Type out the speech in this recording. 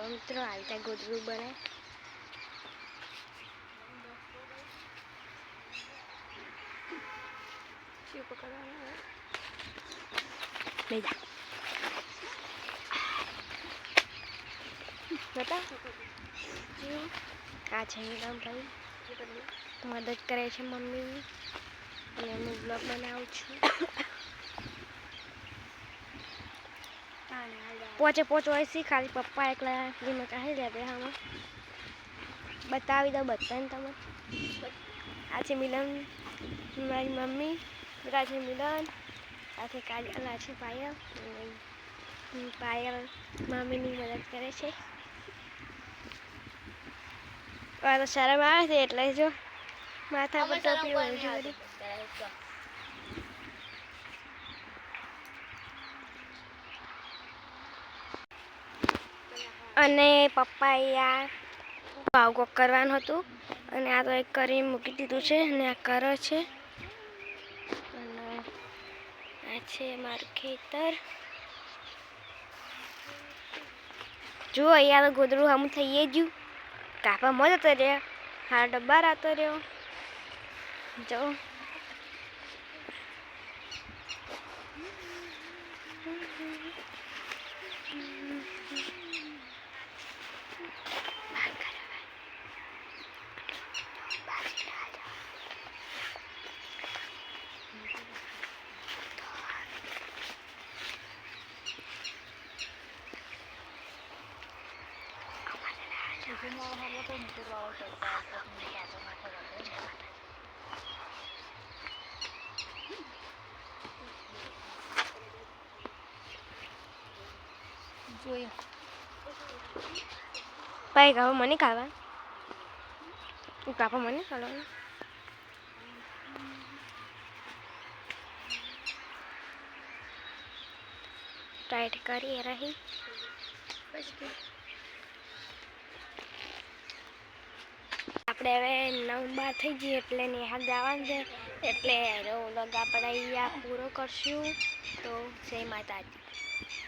જો મિત્રો આવી રીતે ગોદડું બને. શું પકડવાનું લઈ જા બતા આ છે ભાઈ મદદ કરે છે મમ્મી અને હું બ્લોગ બનાવું છું. પોચો હોય છે ખાલી પપ્પા એકલા એમાં ચાહી રહ્યા આમાં બતાવી દો બધાને તમે. આ છે મિલન મારી મમ્મી, આ છે મિલન, આ છે કાજલ, આ છે પાયલ. પાયલ મમ્મીની મદદ કરે છે. તો શરમ આવે છે એટલે જો માથા પર ટોપી હોય છે બધી. અને પપ્પા યાર ભાવ કોક કરવાનું હતું અને આ તો એક કરી મૂકી દીધું છે અને આ કરે છે. અને આ છે મારું ખેતર. જુઓ અહીંયા તો ગોદડું હમ થઈએ ગયું. કાપા મજા તો રહ્યો હા ડબ્બા રાતો રહ્યો જો. ભાઈ કાપા મને ખાવા કાપા મને ખાવાનું ટાઈટ કરી રહી. આપણે હવે 9:12 થઈ ગઈ એટલે નિહાળ જવાનું છે એટલે વ્લોગ આપણે અહીંયા પૂરો કરશું. તો જય માતાજી.